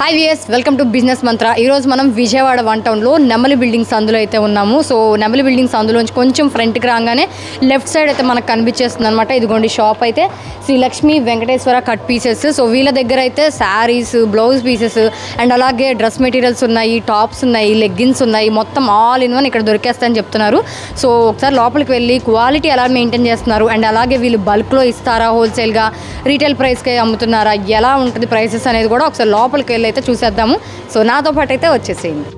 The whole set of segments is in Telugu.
Hi VS welcome to business Mantra. ఈరోజు మనం విజయవాడ వన్ టౌన్లో నెమలి బిల్డింగ్స్ అందులో అయితే ఉన్నాము. సో నెమలి బిల్డింగ్స్ అందులోంచి కొంచెం ఫ్రంట్కి రాగానే లెఫ్ట్ సైడ్ అయితే మనకు కనిపించేస్తుంది అనమాట. ఇదిగోండి షాప్ అయితే Shri Lakshmi Venkateswara cut pieces. So వీళ్ళ దగ్గర అయితే శారీస్, బ్లౌజ్ పీసెస్ అండ్ అలాగే డ్రెస్ మెటీరియల్స్ ఉన్నాయి, టాప్స్ ఉన్నాయి, లెగ్గిన్స్ ఉన్నాయి, మొత్తం ఆల్ ఇన్ వన్ ఇక్కడ దొరికేస్తాయని చెప్తున్నారు. సో ఒకసారి లోపలికి వెళ్ళి క్వాలిటీ ఎలా మెయింటైన్ చేస్తున్నారు అండ్ అలాగే వీళ్ళు బల్క్లో ఇస్తారా, హోల్సేల్గా రీటైల్ ప్రైస్కి అమ్ముతున్నారా, ఎలా ఉంటుంది ప్రైసెస్ అనేది కూడా ఒకసారి లోపలికి వెళ్ళి అయితే చూసేద్దాము. సో నాతో పాటు అయితే వచ్చేసేయండి.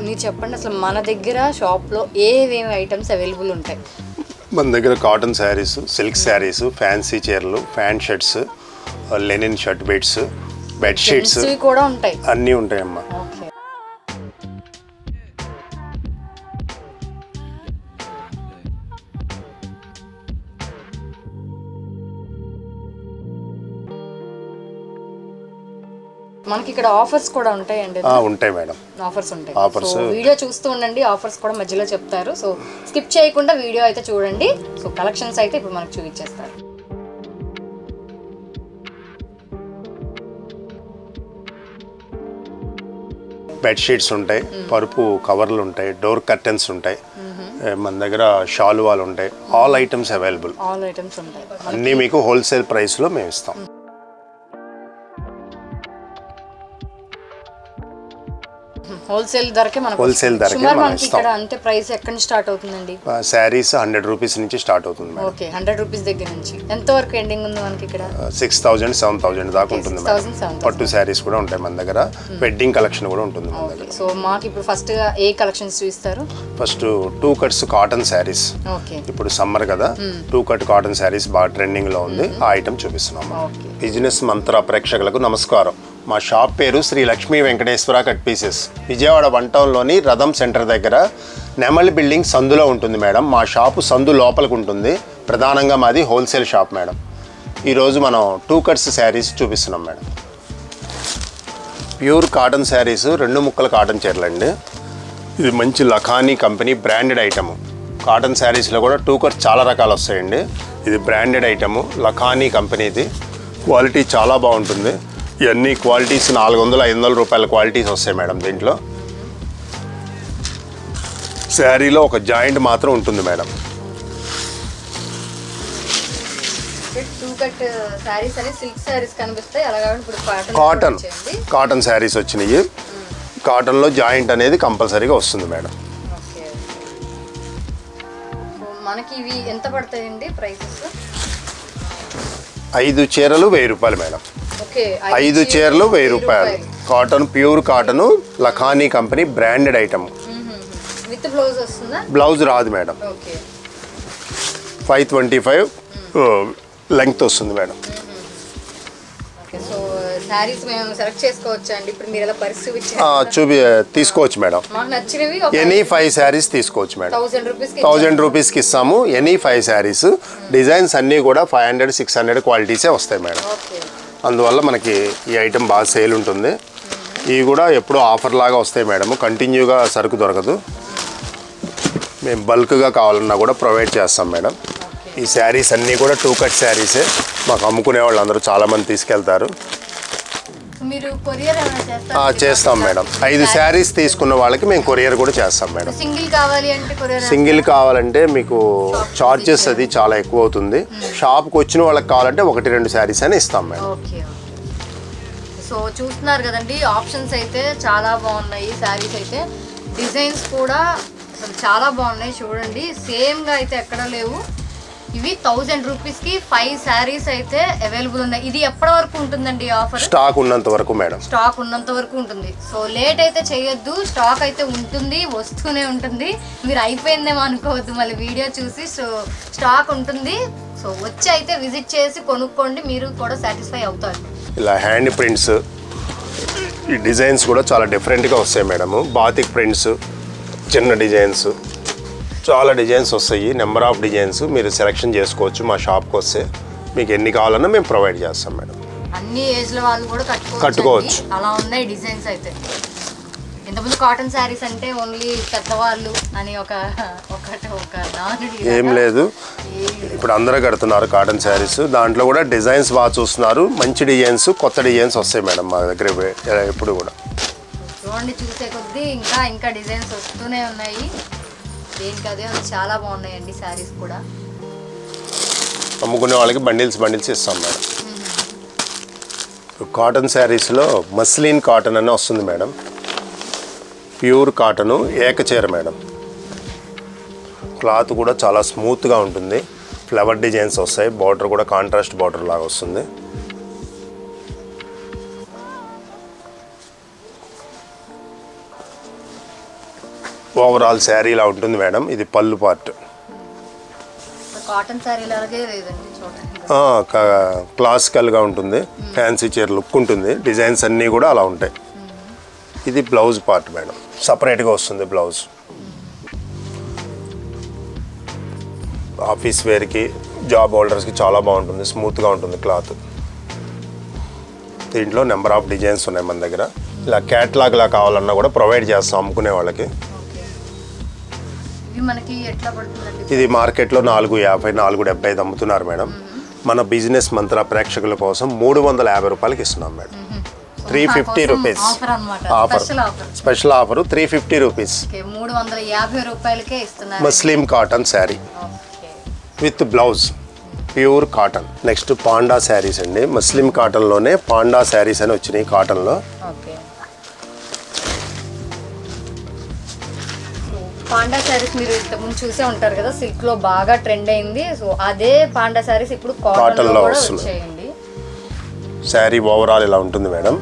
మీరు చెప్పండి అసలు మన దగ్గర షాప్లో ఏమేమి ఐటమ్స్ అవైలబుల్ ఉంటాయి? మన దగ్గర cotton saris, silk saris, fancy చీరలు, pant shirts, linen shirt bed sheets కూడా ఉంటాయి, అన్నీ ఉంటాయమ్మా. మనకి ఇక్కడ ఆఫర్స్ కూడా ఉంటాయండి? ఉంటాయి మేడం, ఆఫర్స్ ఉంటాయి. సో వీడియో చూస్తూ ఉండండి, ఆఫర్స్ కూడా మధ్యలో చెప్తారు. సో స్కిప్ చేయకుండా వీడియో అయితే చూడండి. సో కలెక్షన్స్ అయితే ఇప్పుడు మనకు చూపించేస్తారు. బెడ్ షీట్స్ ఉంటాయి, పరుపు కవర్లు ఉంటాయి, డోర్ కర్టెన్స్ ఉంటాయి, మన దగ్గర షాల్ వాల్ ఉంటాయి. All items available, all items ఉంటాయి. అన్నీ మీకు హోల్సేల్ ప్రైస్లో మేము ఇస్తాం. హోల్సేల్ ధరకే మనకు ఇక్కడ అంతే. ప్రైస్ ఎక్కడి నుంచి స్టార్ట్ అవుతుందండి? శారీస్ 100 రూపీస్ నుంచి స్టార్ట్ అవుతుంది. ఓకే, 100 రూపీస్ దగ్గర నుంచి ఎంత వరకు ఎండింగ్ ఉంది మనకి ఇక్కడ? 6000 7000 దాకా ఉంటుంది. పట్టు శారీస్ కూడా ఉంటాయి మన దగ్గర, వెడ్డింగ్ కలెక్షన్ కూడా ఉంటుంది మన దగ్గర. సో మాకు ఇప్పుడు ఫస్ట్ గా ఏ కలెక్షన్స్ చూపిస్తారు? First 2 cuts cotton saris. ఇప్పుడు సమ్మర్ కదా, 2 కట్ కాటన్ శారీస్ బాగా ట్రెండింగ్ లో ఉంది. ఆ ఐటమ్ చూపిస్తున్నాం. బిజినెస్ మంత్ర ప్రేక్షకులకు నమస్కారం. మా షాప్ పేరు Shri Lakshmi Venkateswara cut pieces. Vijayawada one టౌన్లోని రథం సెంటర్ దగ్గర నెమలి బిల్డింగ్ సందులో ఉంటుంది మేడం. మా షాపు సందు లోపలికి ఉంటుంది. ప్రధానంగా మాది హోల్సేల్ షాప్ మేడం. ఈరోజు మనం 2 కట్స్ శారీస్ చూపిస్తున్నాం మేడం. ప్యూర్ కాటన్ శారీస్, 2 ముక్కల కాటన్ చీరలండి. ఇది మంచి Lakhani company branded item. Cotton శారీస్లో కూడా 2 కట్స్ చాలా రకాలు వస్తాయండి. ఇది బ్రాండెడ్ ఐటము, లఖానీ కంపెనీది. క్వాలిటీ చాలా బాగుంటుంది. ఇవన్నీ క్వాలిటీస్ 400-500 రూపాయల క్వాలిటీస్ వస్తాయి మేడం. దీంట్లో శారీలో ఒక జాయింట్ మాత్రం ఉంటుంది మేడం. కాటన్ శారీస్ వచ్చినాయి. కాటన్లో జాయింట్ అనేది కంపల్సరీగా వస్తుంది మేడం. మనకి ఇవి ఎంత పడతాయండి ప్రైసెస్? 5 చీరలు 1000 రూపాయలు మేడం. 5 చీరలు 1000 రూపాయలు. Cotton, pure cotton, Lakhani company branded item. Blouse రాదు మేడం. 525 లెంగ్త్ వస్తుంది మేడం. తీసుకోవచ్చు మేడం. ఎనీ 5 శారీస్ తీసుకోవచ్చు మేడం. 1000 రూపీస్కి ఇస్తాము. ఎనీ 5 శారీస్. డిజైన్స్ అన్నీ కూడా 500-600 క్వాలిటీసే వస్తాయి మేడం. అందువల్ల మనకి ఈ ఐటెం బాగా సేల్ ఉంటుంది. ఇవి కూడా ఎప్పుడూ ఆఫర్ లాగా వస్తాయి మేడం. కంటిన్యూగా సరుకు దొరకదు. మేము బల్క్గా కావాలన్నా కూడా ప్రొవైడ్ చేస్తాం మేడం. ఈ శారీస్ అన్నీ కూడా 2 కట్ శారీసే. మాకు అమ్ముకునే వాళ్ళు అందరూ చాలామంది తీసుకెళ్తారు. చేస్తాం మేడం. 5 శారీస్ తీసుకున్న వాళ్ళకి మేము కొరియర్ కూడా చేస్తాం మేడం. సింగిల్ కావాలంటే మీకు చార్జెస్ అది చాలా ఎక్కువ అవుతుంది. షాప్కి వచ్చిన వాళ్ళకి కావాలంటే 1-2 శారీస్ అని ఇస్తాం మేడం. సో చూస్తున్నారు కదండి, ఆప్షన్స్ అయితే చాలా బాగున్నాయి. శారీస్ అయితే డిజైన్స్ కూడా అసలు చాలా బాగున్నాయి. చూడండి, సేమ్గా అయితే ఎక్కడ లేవు. ఇవి 1000 రూపీస్కి 5 శారీస్ అయితే అవైలబుల్ ఉన్నాయి. ఇది ఎప్పటి వరకు ఉంటుందండి ఆఫర్? స్టాక్ ఉన్నంత వరకు మేడం. స్టాక్ ఉన్నంత వరకు ఉంటుంది. సో లేట్ అయితే చేయొద్దు, స్టాక్ అయితే ఉంటుంది, వస్తూనే ఉంటుంది. మీరు అయిపోయిందేమో అనుకోవద్దు మళ్ళీ వీడియో చూసి. సో స్టాక్ ఉంటుంది. సో వచ్చి అయితే విజిట్ చేసి కొనుక్కోండి, మీరు కూడా సాటిస్ఫై అవుతారు. ఇలా హ్యాండ్ ప్రింట్స్, ఈ డిజైన్స్ కూడా చాలా డిఫరెంట్గా వస్తాయి మేడము. బాతిక్ ప్రింట్స్, చిన్న డిజైన్స్, చాలా డిజైన్స్ వస్తాయి. నెంబర్ ఆఫ్ డిజైన్స్ మీరు సెలెక్షన్ చేసుకోవచ్చు. మా షాప్కి వస్తే మీకు ఎన్ని కావాలన్నా మేము ప్రొవైడ్ చేస్తాం మేడం. అన్ని ఏజ్ల వాళ్ళు కూడా కట్టుకోవచ్చు. అలా ఉన్నాయి డిజైన్స్ అయితే. ఇంతకుముందు కాటన్ శారీస్ అంటే ఓన్లీ పెద్దవాళ్ళు అని ఒక నానుడి ఏం లేదు, ఇప్పుడు అందరూ కడుతున్నారు కాటన్ శారీస్. దాంట్లో కూడా డిజైన్స్ బాగా చూస్తున్నారు. మంచి డిజైన్స్, కొత్త డిజైన్స్ వస్తాయి మేడం మా దగ్గర ఎప్పుడు కూడా. చూడండి, చూసే కొద్దీ ఇంకా డిజైన్స్ వస్తూనే ఉన్నాయి. దేనికి అదే చాలా బాగున్నాయండి శారీస్ కూడా. అమ్ముకునే వాళ్ళకి బండిల్స్ ఇస్తాం మేడం. కాటన్ శారీస్లో మస్లిన్ కాటన్ అని వస్తుంది మేడం. ప్యూర్ కాటను, ఏకచీర మేడం. క్లాత్ కూడా చాలా స్మూత్గా ఉంటుంది. ఫ్లవర్ డిజైన్స్ వస్తాయి. బార్డర్ కూడా కాంట్రాస్ట్ బార్డర్ లాగా వస్తుంది. ఓవరాల్ శారీ ఇలా ఉంటుంది మేడం. ఇది పళ్ళు పార్ట్. కాటన్ శారీ లాగే లేదండి, చూడండి. క్లాసికల్గా ఉంటుంది. ఫ్యాన్సీ చీర లుక్ ఉంటుంది. డిజైన్స్ అన్నీ కూడా అలా ఉంటాయి. ఇది బ్లౌజ్ పార్ట్ మేడం, సపరేట్గా వస్తుంది బ్లౌజ్. ఆఫీస్ వేర్కి, జాబ్ హోల్డర్స్కి చాలా బాగుంటుంది. స్మూత్గా ఉంటుంది క్లాత్. దీంట్లో నెంబర్ ఆఫ్ డిజైన్స్ ఉన్నాయి మన దగ్గర. ఇలా క్యాట్లాగ్లా కావాలన్నా కూడా ప్రొవైడ్ చేస్తాం అమ్ముకునే వాళ్ళకి. ఇది మార్కెట్లో 450, 475 అమ్ముతున్నారు మేడం. మన బిజినెస్ మంత్ర ప్రేక్షకుల కోసం 350 రూపాయలకి ఇస్తున్నాం madam. 350 rupees offer, special offer 350 rupees. 350 రూపాయలకే ఇస్తున్నారు. Muslin cotton sari with blouse, pure cotton. Next panda saris అండి. మస్లిన్ కాటన్లోనే పాండా శారీస్ అని వచ్చినాయి కాటన్లో. పాండా శారీస్ మీరు ఇంతకుముందు చూసే ఉంటారు కదా, సిల్క్ లో బాగా ట్రెండ్ అయింది. సో అదే పాండా శారీస్ ఇప్పుడు కాటన్ లో కూడా వచ్చేయండి. శారీ ఓవరాల్ ఇలా ఉంటుంది మేడం.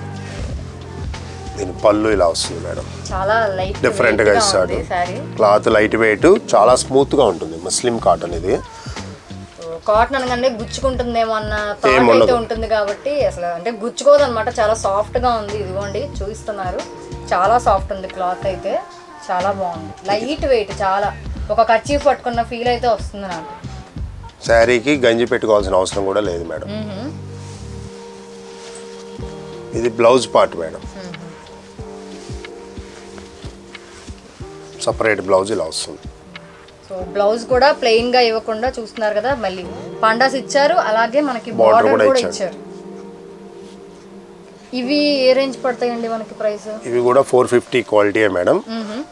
దీని పళ్ళు ఇలా వస్తుంది మేడం. చాలా లైట్ డిఫరెంట్ గా ఇస్తాడు. క్లాత్ లైట్ వెయిట్, చాలా స్మూత్ గా ఉంటుంది. మస్లిన్ కాటన్ ఇది. కాటన్ అనగానే గుచ్చుకుంటుందేమో అన్న థాట్ అయితే ఉంటుంది కాబట్టి అసలు అంటే గుచ్చుకోదు అనమాట. చాలా సాఫ్ట్ గా ఉంది. ఇదిగోండి చూపిస్తున్నారు, చాలా సాఫ్ట్ ఉంది క్లాత్ అయితే. చాలా బాగుంది, లైట్ వెయిట్. చాలా ఒక కర్చీఫ్ పట్టుకున్న ఫీల్ అయితే వస్తుంది నాకు. శారీకి గంజి పెట్టుకోవాల్సిన అవసరం కూడా లేదు మేడం. ఇది blouse part madam. Separate blouse ఇలా వస్తుంది. సో బ్లౌజ్ కూడా ప్లెయిన్ గా ఇవ్వకుండా చూస్తున్నారు కదా, మళ్ళీ పండాస్ ఇచ్చారు, అలాగే మనకి బార్డర్ కూడా ఇచ్చారు. ఇవి ఏ రేంజ్ పడతాయండి మనకి ప్రైస్? ఇవి కూడా 450 క్వాలిటీ మేడం.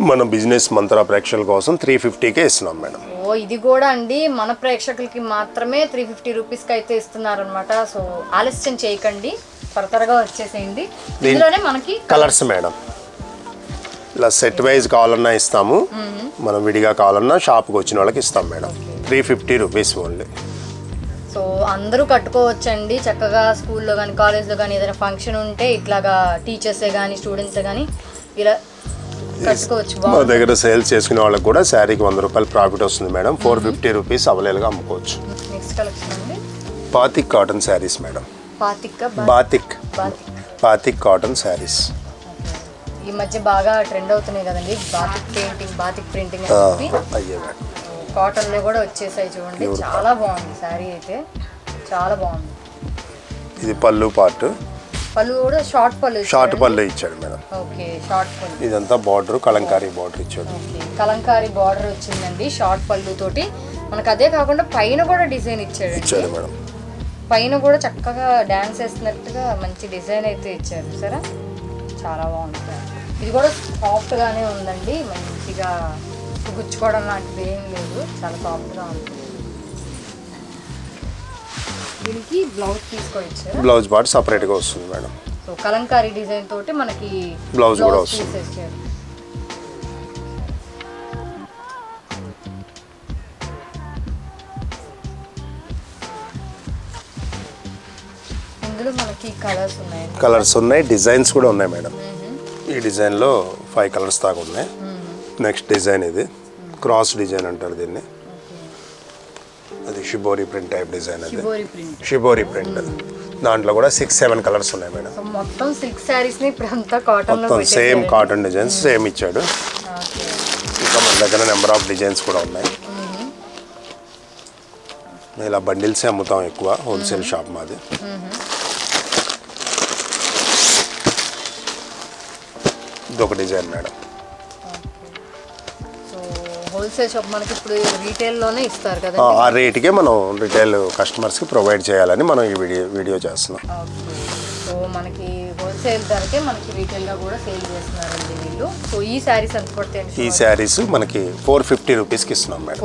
మన బిజినెస్ మంత్ర ప్రేక్షకుల కోసం 350కే ఇస్తున్నాం మేడం. ఓ ఇది కూడా అండి మన ప్రేక్షకులకి మాత్రమే 350 రూపీస్కి అయితే ఇస్తున్నారు అనమాట. సో ఆలస్యం చేయకండి, త్వరగా వచ్చేసేయండి. ఇందులోనే మనకి కలర్స్ మేడం. ఇలా సెట్ వైజ్ కావాలన్నా ఇస్తాము, మనం విడిగా కావాలన్నా షాప్కి వచ్చిన వాళ్ళకి ఇస్తాం మేడం. 350 rupees only. సో అందరూ కట్టుకోవచ్చండి చక్కగా. స్కూల్లో కానీ కాలేజ్లో కానీ ఏదైనా ఫంక్షన్ ఉంటే ఇట్లాగా టీచర్సే కానీ స్టూడెంట్సే కానీ ఇలా కట్టుకోవచ్చు. మా దగ్గర సేల్స్ చేసుకునే వాళ్ళకి కూడా శారీకి 100 రూపాయలు ప్రాఫిట్ వస్తుంది మేడం. 450 రూపీస్ అవైలబుల్గా అమ్ముకోవచ్చు. నెక్స్ట్ కలెక్షన్ అండి batik cotton saris madam. Batik cotton saris ఈ మధ్య బాగా ట్రెండ్ అవుతున్నాయి కదండి. బాతిక్ ప్రింటింగ్ అయ్యే మేడం. కాటన్లో కూడా వచ్చేసాయి చూడండి. చాలా బాగుంది శారీ అయితే, చాలా బాగుంది. ఇది పళ్ళు పార్ట్. పళ్ళు కూడా షార్ట్ పళ్ళు ఇచ్చాడు మేడం. ఓకే, షార్ట్ పళ్ళు. ఇదంతా బార్డర్ కలంకారీ బార్డర్ ఇచ్చాడు. ఓకే, కలంకారీ బార్డర్ వచ్చిందండి షార్ట్ పళ్ళు తోటి. మనకు అదే కాకుండా పైన కూడా డిజైన్ ఇచ్చాడు మేడం. పైన కూడా చక్కగా డాన్స్ వేస్తున్నట్టుగా మంచి డిజైన్ అయితే ఇచ్చారు సరే. చాలా బాగుంది. ఇది కూడా సాఫ్ట్ గానే ఉందండి, మంచిగా గుచ్చుకోవడం లాంటిది ఏం లేదు, చాలా సాఫ్ట్గా ఉంది. దీనికి బ్లౌజ్ తీసుకోవచ్చు. బ్లౌజ్ పార్ట్ సపరేట్గా వస్తుంది మేడం. సో కలంకారీ డిజైన్ తోటి మనకి బ్లౌజ్ కూడా వస్తుంది. మంచి కలర్స్ ఉన్నాయి. కలర్స్ ఉన్నాయి, డిజైన్స్ కూడా ఉన్నాయి మేడం. ఈ డిజైన్లో 5 కలర్స్ దాకా ఉన్నాయి. నెక్స్ట్ డిజైన్ ఇది క్రాస్ డిజైన్ అంటారు దీన్ని. అది షిబోరి ప్రింట్ టైప్ డిజైన్. అది షిబోరి ప్రింట్. దాంట్లో కూడా 6-7 కలర్స్ ఉన్నాయి మేడం. మొత్తం 6 సారీస్ ని ఇప్పుడు అంతా కాటన్ లో మొత్తం సేమ్ కాటన్ డిజైన్స్ సేమ్ ఇచ్చాడు. ఇంకా మన దగ్గర నెంబర్ ఆఫ్ డిజైన్స్ కూడా ఉన్నాయి. ఇలా బండిల్సే అమ్ముతాం ఎక్కువ, హోల్సేల్ షాప్ మాది. ఇదొక డిజైన్ మేడం. హోల్సేల్ షాప్ మనకి ఇప్పుడు రీటైల్లోనే ఇస్తారు కదా, ఆ రేటుకే మనం రీటైల్ కస్టమర్స్కి ప్రొవైడ్ చేయాలని మనం ఈ వీడియో చేస్తున్నాం. సో మనకి హోల్సేల్ ధరకే మనకి రీటైల్గా కూడా సేల్ చేస్తున్నారండి వీళ్ళు. సో ఈ శారీస్ ఎంత పడతాయండి? ఈ శారీస్ మనకి 450 రూపీస్కి ఇస్తున్నాం madam.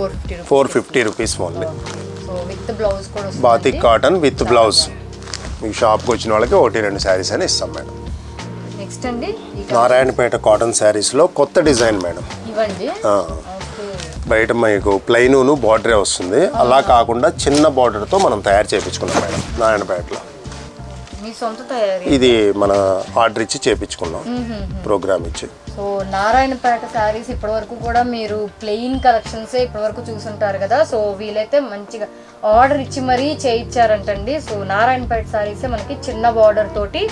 450 rupees only. So with blouse కూడా బాతిక్ కాటన్ విత్ బ్లౌజ్. మీ షాప్కి వచ్చిన వాళ్ళకి 1-2 శారీస్ అని ఇస్తాం మేడం. నెక్స్ట్ అండి నారాయణపేట కాటన్ శారీస్లో కొత్త డిజైన్ మేడం. ఇవ్వండి. బయట మీకు ప్లెయిన్ బార్డరే వస్తుంది, అలా కాకుండా చిన్న బార్డర్తో మనం తయారు చేయించుకున్నాం మేడం నారాయణపేటలో. మీ సొంత తయారీ? ఇది మన ఆర్డర్ ఇచ్చి చేయించుకున్నాం, ప్రోగ్రామ్ ఇచ్చి. సో నారాయణపేట శారీస్ ఇప్పటివరకు కూడా మీరు ప్లెయిన్ కలెక్షన్సే ఇప్పటివరకు చూసుంటారు కదా. సో వీలైతే మంచిగా ఆర్డర్ ఇచ్చి మరీ చేయించారంటండి. సో నారాయణపేట శారీసే మనకి చిన్న బార్డర్ తోటి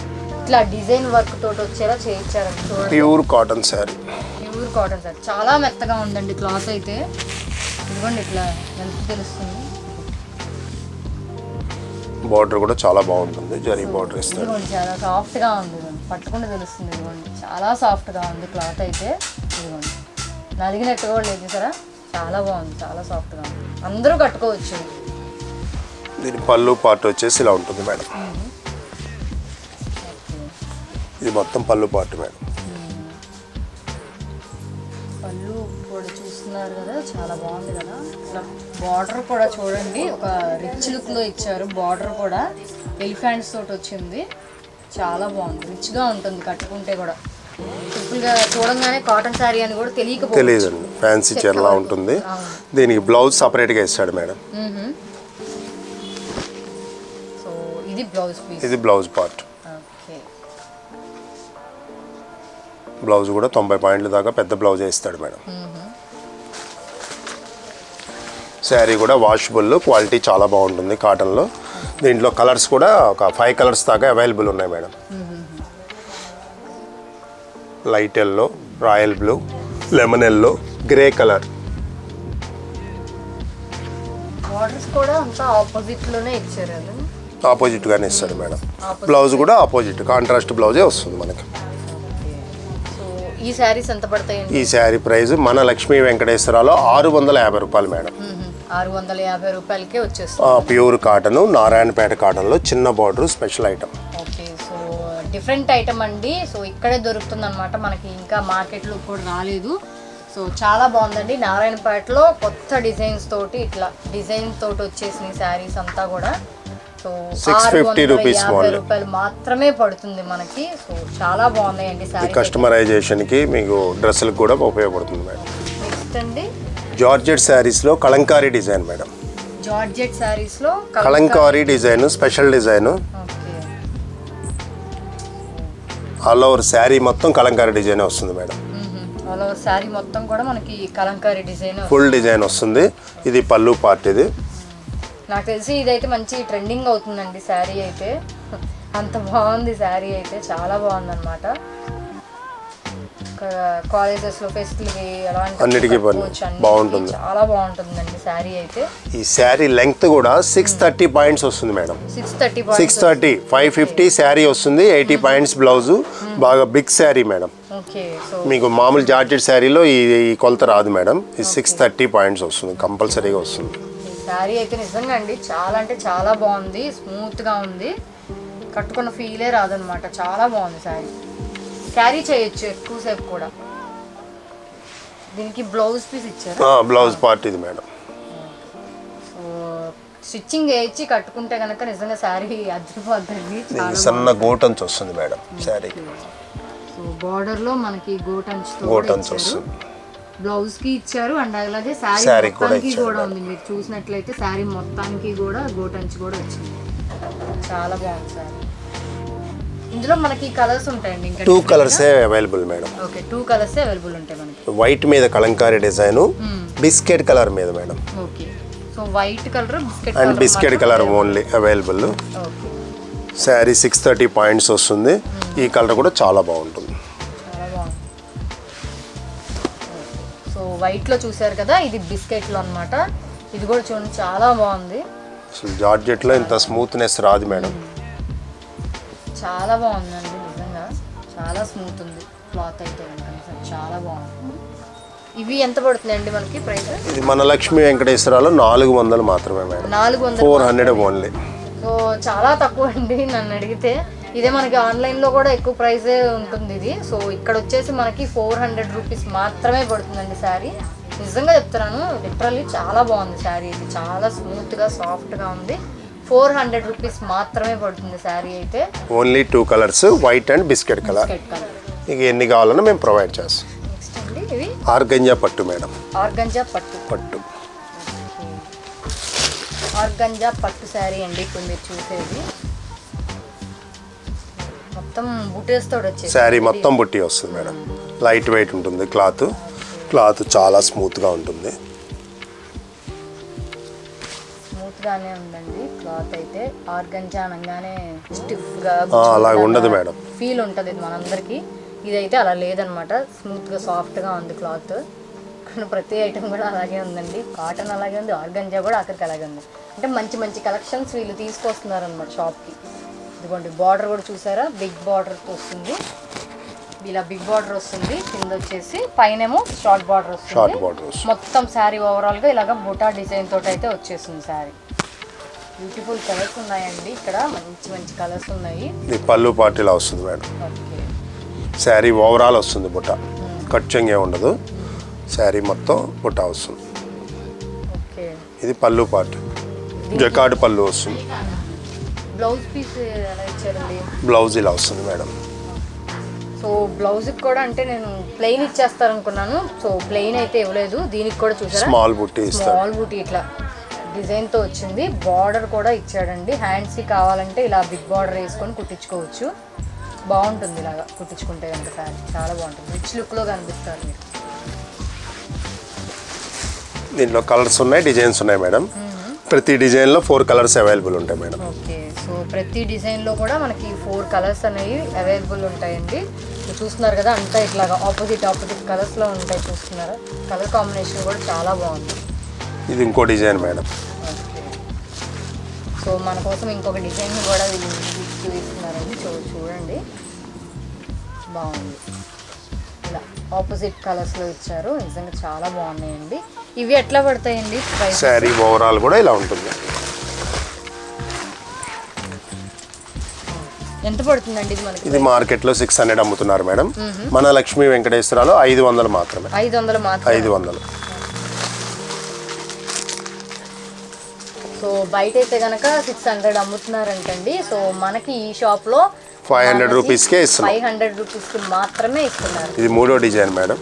ఇట్లా డిజైన్ వర్క్ తోటి వచ్చేలా చేయించారండి. Pure cotton sari. Pure cotton sari చాలా మెత్తగా ఉందండి క్లాత్ అయితే. ఇదిగోండి ఇట్లా ఎంత తెలుస్తుంది. బార్డర్ కూడా చాలా బాగుంటుంది, జరీ బార్డర్ ఇస్తారు. ఇదిగోండి చాలా సాఫ్ట్గా ఉంది, పట్టుకుంటే తెలుస్తుంది. ఇదిగోండి చాలా సాఫ్ట్గా ఉంది క్లాత్ అయితే. ఇదిగోండి నలిగినట్టుగా కూడా లేదు సరే, చాలా బాగుంది, చాలా సాఫ్ట్గా ఉంది. అందరూ కట్టుకోవచ్చు. దీని పళ్ళు పార్ట్ వచ్చేసి ఇలా ఉంటుంది మేడం. ఇది మొత్తం పళ్ళు పార్ట్ మేడం. పళ్ళు కూడా చూస్తున్నారు కదా, చాలా బాగుంది కదా. ఇట్లా బార్డర్ కూడా చూడండి, ఒక రిచ్ లుక్లో ఇచ్చారు. బార్డర్ కూడా ఎలిఫెంట్స్ తోటి వచ్చింది, చాలా బాగుంది, రిచ్గా ఉంటుంది కట్టుకుంటే కూడా. సింపుల్గా చూడంగానే కాటన్ శారీ అని కూడా తెలియదండి, ఫ్యాన్సీ చీరలా ఉంటుంది. దీనికి బ్లౌజ్ సపరేట్గా ఇస్తాడు మేడం. సో ఇది బ్లౌజ్ పీస్, ఇది బ్లౌజ్ పార్ట్. బ్లౌజ్ కూడా 90 పాయింట్ల దాకా పెద్ద బ్లౌజ్ ఇస్తాడు మేడం. శారీ కూడా వాషబుల్, క్వాలిటీ చాలా బాగుంటుంది కాటన్లో. దీంట్లో కలర్స్ కూడా ఒక 5 కలర్స్ దాకా అవైలబుల్ ఉన్నాయి madam. Light yellow, royal blue, lemon yellow, grey colour. Borders కూడా అంతా ఆపోజిట్లోనే ఇచ్చారు, ఆపోజిట్గానే ఇస్తాడు మేడం. బ్లౌజ్ కూడా ఆపోజిట్ కాంట్రాస్ట్ బ్లౌజే వస్తుంది మనకి. ఈ శారీస్ ఎంత పడతాయండి? ఈ శారీ ప్రైస్ మన లక్ష్మీ వెంకటేశ్వరలో 650 రూపాయలు మేడం. 650 రూపాయలకే వచ్చేస్తుంది. ప్యూర్ కాటన్, నారాయణపేట కాటన్లో చిన్న border special item. Okay, so different item అండి. సో ఇక్కడే దొరుకుతుంది అనమాట, మనకి ఇంకా మార్కెట్లో కూడా రాలేదు. సో చాలా బాగుందండి. నారాయణపేటలో కొత్త డిజైన్స్ తోటి ఇట్లా డిజైన్ తోటి వచ్చేసిన శారీస్ అంతా కూడా. సో 650 రూపీస్ రూపాయలు మాత్రమే పడుతుంది మనకి. సో చాలా బాగున్నాయండి శారీ. కస్టమైజేషన్కి మీకు డ్రెస్సులకు కూడా ఉపయోగపడుతుంది మేడం. నెక్స్ట్ అండి జార్జెట్ శారీస్లో కలంకారీ డిజైన్ మేడం. జార్జెట్ శారీస్లో Kalamkari design, special design. All over sari మొత్తం కలంకారీ డిజైన్ వస్తుంది మేడం. ఆల్ ఓవర్ శారీ మొత్తం కూడా మనకి కలంకారీ డిజైన్, ఫుల్ డిజైన్ వస్తుంది. ఇది పళ్ళు పార్ట్. ఇది నాకు తెలిసి ఇదైతే మంచి ట్రెండింగ్ అవుతుందండి శారీ అయితే. అంత బాగుంది శారీ అయితే, చాలా బాగుంది అనమాట. కాలేజెస్లో ఫెస్ట్లకి అన్నిటికీ బాగుంటుంది, చాలా బాగుంటుందండి శారీ అయితే. ఈ శారీ లెంగ్త్ కూడా 630 పాయింట్స్ వస్తుంది మేడం. 630 550 శారీ వస్తుంది, 80 పాయింట్స్ బ్లౌజు. బాగా బిగ్ శారీ మేడం. మీకు మామూలు జార్జెట్ శారీలో ఈ కొలత రాదు మేడం. ఈ 630 పాయింట్స్ వస్తుంది, కంపల్సరీగా వస్తుంది. శారీ అయితే నిజంగా అండి చాలా అంటే చాలా బాగుంది, స్మూత్గా ఉంది, కట్టుకున్న ఫీలే రాదనమాట. చాలా బాగుంది శారీ, క్యారీ చేయొచ్చు ఎక్కువసేపు కూడా. దీనికి బ్లౌజ్ పీస్ ఇచ్చారు, బ్లౌజ్ పార్ట్ ఇది మేడం. సో స్టిచ్చింగ్ వేయించి కట్టుకుంటే కనుక నిజంగా శారీ అదిరిపోద్దండి. సన్న గోటంచు వస్తుంది మేడం శారీకి. సో బార్డర్లో మనకి గోటంచు వస్తుంది, బ్లౌజ్ కి ఇచ్చారు. అండ్ అలాగే శారీ మొత్తానికి కూడా ఉంది. మీరు చూసినట్లయితే శారీ మొత్తానికి కూడా గోటంచి కూడా వచ్చింది. చాలా బాగుంది శారీ. ఇందులో మనకి కలర్స్ ఉంటాయండి ఇంకా 2 కలర్సే available madam. Okay 2 colours available ఉంటాయి మనకి. వైట్ మీద కలంకారీ డిజైన్, బిస్కెట్ కలర్ మీద madam. Okay so white colour biscuit and biscuit colour only available. Okay sari 630 points వస్తుంది. ఈ కలర్ కూడా చాలా బాగుంటుంది. చాలా బాగుంది. సో వైట్లో చూసారు కదా, ఇది బిస్కెట్లో అన్నమాట. ఇది కూడా చూడండి చాలా బాగుంది. అసలు జార్జెట్లో ఇంత స్మూత్నెస్ రాదు మేడం. చాలా బాగుందండి నిజంగా, చాలా స్మూత్ ఉంది క్లాత్ అయితే కనుక చాలా బాగుంది. ఇవి ఎంత పడుతుందండి మనకి ప్రైస్? ఇది మన లక్ష్మీ వెంకటేశ్వరాలో 400 మాత్రమే మేడం. 400 400 ఓన్లీ. సో చాలా తక్కువ అండి నన్ను అడిగితే. ఇదే మనకి ఆన్లైన్లో కూడా ఎక్కువ ప్రైజే ఉంటుంది ఇది. సో ఇక్కడ వచ్చేసి మనకి 400 రూపీస్ మాత్రమే పడుతుందండి శారీ. నిజంగా చెప్తున్నాను, లిటరల్లీ చాలా బాగుంది శారీ. ఇది చాలా స్మూత్గా సాఫ్ట్గా ఉంది. 400 రూపీస్ మాత్రమే పడుతుంది శారీ అయితే. Only 2 colours, white and biscuit colour. మీకు ఎన్ని కావాలన్నా మేము ప్రొవైడ్ చేస్తాం. నెక్స్ట్ అండి ఇవి ఆర్గంజా పట్టు మేడం. ఆర్గంజా పట్టు. పట్టు ఆర్గంజా పట్టు శారీ అండి ఇప్పుడు మీరు చూసేది. మొత్తం బుటీస్తో వచ్చేసి శారీ మొత్తం బుట్టి వస్తుంది మేడం. లైట్ వెయిట్ ఉంటుంది క్లాత్. క్లాత్ చాలా స్మూత్గా ఉంటుంది. స్మూత్గానే ఉందండి క్లాత్ అయితే. ఆర్గంజా అనగానే స్టిఫ్గా అలా ఉండదు మేడం. ఫీల్ ఉంటుంది ఇది మనందరికీ. ఇదైతే అలా లేదనమాట, స్మూత్గా సాఫ్ట్గా ఉంది క్లాత్. ఇక్కడ ప్రతి ఐటమ్ కూడా అలాగే ఉందండి. కాటన్ అలాగే ఉంది, ఆర్గంజా కూడా అక్కడికి అలాగే ఉంది. అంటే మంచి మంచి కలెక్షన్స్ వీళ్ళు తీసుకొస్తున్నారు అనమాట షాప్కి. ఇదిగోండి బార్డర్ కూడా చూసారా, బిగ్ బార్డర్ వస్తుంది. ఇలా బిగ్ బార్డర్ వస్తుంది, కింద వచ్చేసి పైనేమో షార్ట్ బార్డర్ వస్తుంది. మొత్తం శారీ ఓవరాల్గా ఇలాగ బుటా డిజైన్ తోటి అయితే వచ్చేస్తుంది శారీ. బ్యూటిఫుల్ కలర్స్ ఉన్నాయండి ఇక్కడ, మంచి మంచి కలర్స్ ఉన్నాయి. పళ్ళు పార్టీలా వస్తుంది మేడం. ఓకే శారీ ఓవరాల్ వస్తుంది బుట్ట, కట్చంగే ఉండదు. శారీ మొత్తం బుట్ట వస్తుంది. ఓకే ఇది పళ్ళు పార్ట్, జకార్డ్ పళ్ళు వస్తుంది. బ్లౌజ్ పీస్ ఎలా ఇచ్చారండి? బ్లౌజ్ ఇలా వస్తుంది మేడం. సో బ్లౌజ్కి కూడా అంటే నేను ప్లెయిన్ ఇచ్చేస్తారనుకున్నాను. సో ప్లెయిన్ అయితే ఇవ్వలేదు. దీనికి కూడా చూసారా స్మాల్ బుట్టి ఇస్తారు. స్మాల్ బుట్టి ఇట్లా డిజైన్తో వచ్చింది. బార్డర్ కూడా ఇచ్చాడండి. హ్యాండ్స్కి కావాలంటే ఇలా బిగ్ బార్డర్ వేసుకొని కుట్టించుకోవచ్చు. బాగుంటుంది ఇలాగా కుట్టించుకుంటే కనుక శారీ చాలా బాగుంటుంది. రిచ్ లుక్లో కనిపిస్తారు మీరు. దీంట్లో కలర్స్ ఉన్నాయి, డిజైన్స్ ఉన్నాయి మేడం. ప్రతి డిజైన్లో 4 కలర్స్ అవైలబుల్ ఉంటాయి మేడం. ఓకే సో ప్రతి డిజైన్లో కూడా మనకి 4 కలర్స్ అనేవి అవైలబుల్ ఉంటాయండి. మీరు చూస్తున్నారు కదా, అంతా ఇట్లాగా ఆపోజిట్ కలర్స్లో ఉంటాయి. చూస్తున్నారా, కలర్ కాంబినేషన్ కూడా చాలా బాగుంది. ఇది ఇంకో డిజైన్ మేడం. ఓకే సో మన కోసం ఇంకొక డిజైన్ కూడా వీళ్ళు చూపిస్తున్నారండి. చూడండి బాగుంది. ఇలా ఆపోజిట్ కలర్స్లో ఇచ్చారు. నిజంగా చాలా బాగున్నాయండి. ఇవి ఎట్లా పడతాయండి? శారీ ఓవరాల్ కూడా ఇలా ఉంటుంది. ఎంత పడుతుందండి ఇది మనకి? ఇది మార్కెట్లో 600 అమ్ముతున్నారు మేడం. మన లక్ష్మీ వెంకటేశ్వరాలో 500 మాత్రమే. 500 మాత్రమే. 500. సో బయట అయితే కనుక 600 అమ్ముతున్నారంటండి. సో మనకి ఈ షాప్లో 500 రూపీస్కే ఇస్తున్నాం. 500 రూపీస్కి మాత్రమే ఇస్తున్నారు. ఇది 3వ డిజైన్ మేడం.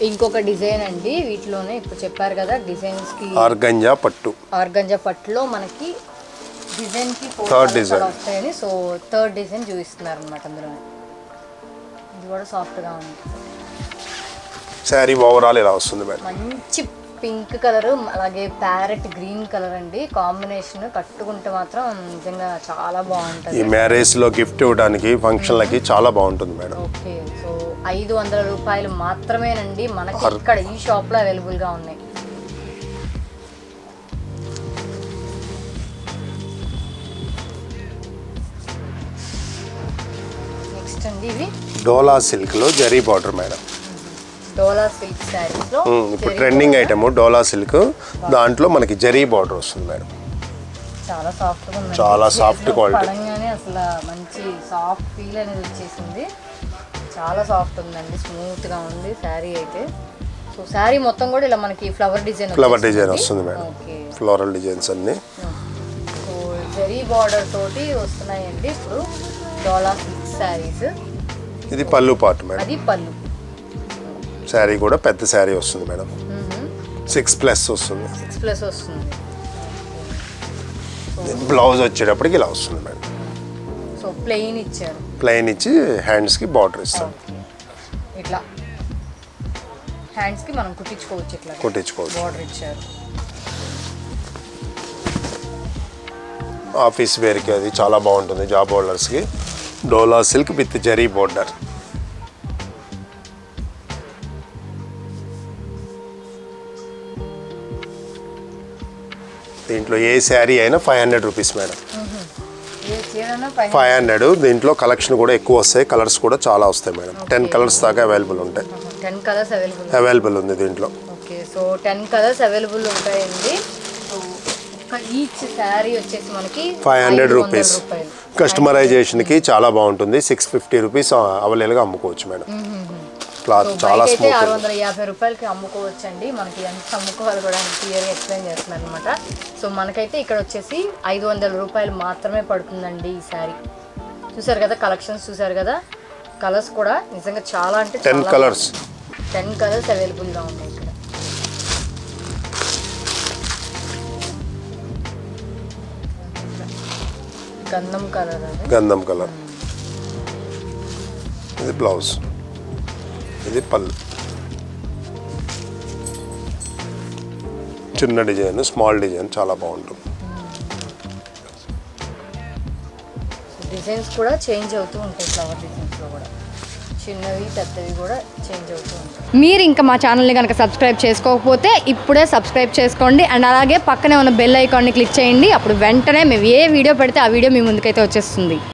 ఇంకొక డిజైన్ అండి వీటిలోనే. ఇప్పుడు చెప్పారు కదా డిజైన్స్కి ఆర్గంజా పట్టు. ఆర్గంజా పట్టులో మనకి డిజైన్కి 3rd డిజైన్ వస్తాయని. సో 3rd డిజైన్ చూపిస్తున్నారు అనమాట అందులోనే. ఇది కూడా సాఫ్ట్గా ఉంది. శారీ ఓవరాల్ ఇలా వస్తుంది మేడం. మంచి పింక్ కలర్, అలాగే ప్యారెట్ గ్రీన్ కలర్ అండి కాంబినేషన్. కట్టుకుంటే మాత్రం నిజంగా చాలా బాగుంటుంది. ఈ మ్యారేజ్లో గిఫ్ట్ ఇవ్వడానికి ఫంక్షన్లకి చాలా బాగుంటుంది మేడం. ఓకే సో 500 రూపాయలు మాత్రమేనండి మనకి ఇక్కడ ఈ షాప్లో అవైలబుల్గా ఉన్నాయి. నెక్స్ట్ అండి ఇవి డోలా సిల్క్లో జరీ బార్డర్ మేడం. డోలా సిల్క్ శారీస్లో ఇప్పుడు ట్రెండింగ్ ఐటమ్ డోలా సిల్క్. దాంట్లో మనకి జరీ బార్డర్ వస్తుంది మేడం. చాలా సాఫ్ట్గా ఉంది. చాలా సాఫ్ట్ క్వాలిటీ. పడంగానే అసలు మంచి సాఫ్ట్ ఫీల్ అనేది వచ్చేసింది. చాలా సాఫ్ట్ ఉందండి, స్మూత్గా ఉంది శారీ అయితే. సో శారీ మొత్తం కూడా ఇలా మనకి ఫ్లవర్ డిజైన్ వస్తుంది మేడం. ఫ్లోరల్ డిజైన్స్ అన్ని. సో జరీ బార్డర్ తోటి వస్తున్నాయండి ఇప్పుడు డోలా సిల్క్ శారీస్. ఇది పళ్ళు పార్ట్ మేడం. అది పళ్ళు. శారీ కూడా పెద్ద శారీ వస్తుంది మేడం. 6+ వస్తుంది. 6+ వస్తుంది. బ్లౌజ్ వచ్చేటప్పటికి ఇలా వస్తుంది మేడం. సో ప్లెయిన్ ఇచ్చారు, ప్లెయిన్ ఇచ్చి హ్యాండ్స్కి బార్డర్ ఇస్తాం. ఇట్లా హ్యాండ్స్కి మనం కుట్టించుకోవచ్చు, ఇట్లా కుట్టించుకోవచ్చు. బార్డర్ ఇచ్చారు. ఆఫీస్ వేర్కి అది చాలా బాగుంటుంది. జాబ్ హోల్డర్స్కి Dola silk with zari border. దీంట్లో ఏ శారీ అయినా 500 రూపీస్ మేడం. 500. దీంట్లో కలెక్షన్ కూడా ఎక్కువ వస్తాయి, కలర్స్ కూడా చాలా వస్తాయి మేడం. 10 కలర్స్ దాకా అవైలబుల్ ఉంటాయి. 10 కలర్స్ అవైలబుల్ ఉంది దీంట్లో. ఓకే, సో 10 కలర్స్ అవైలబుల్ ఉంటాయండి. ఈచ్ శారీ వచ్చేసి మనకి 500 రూపీస్. కస్టమైజేషన్కి చాలా బాగుంటుంది. 650 రూపీస్ అవైలబుల్గా అమ్ముకోవచ్చు మేడం. క్లాత్ చాలా స్మూత్. 650 రూపాయలకి అమ్ముకోవచ్చు అండి. మనకి ఎంత అమ్ముకోవాలి కూడా క్లియర్గా ఎక్స్ప్లెయిన్ చేస్తున్నారు అనమాట. సో మనకైతే ఇక్కడ వచ్చేసి 500 రూపాయలు మాత్రమే పడుతుందండి ఈ శారీ. చూసారు కదా, కలెక్షన్స్ చూసారు కదా, కలర్స్ కూడా నిజంగా చాలా అంటే 10 కలర్స్. 10 కలర్స్ అవైలబుల్గా ఉన్నాయి ఇక్కడ. గంధం కలర్, గంధం కలర్. ఇది బ్లౌజ్, ఇది పళ్ళు. చిన్న డిజైన్, స్మాల్ డిజైన్ చాలా బాగుంటుంది. డిజైన్స్ కూడా చేంజ్ అవుతూ ఉంటాయి. ఫ్లవర్ డిజైన్స్లో కూడా చిన్నవి పెద్దవి కూడా చేంజ్ అవుతూ ఉంటాయి. మీరు ఇంకా మా ఛానల్ని కనుక సబ్స్క్రైబ్ చేసుకోకపోతే ఇప్పుడే సబ్స్క్రైబ్ చేసుకోండి. అండ్ అలాగే పక్కనే ఉన్న బెల్ ఐకాన్ని క్లిక్ చేయండి. అప్పుడు వెంటనే మేము ఏ వీడియో పెడితే ఆ వీడియో మీ ముందుకైతే వచ్చేస్తుంది.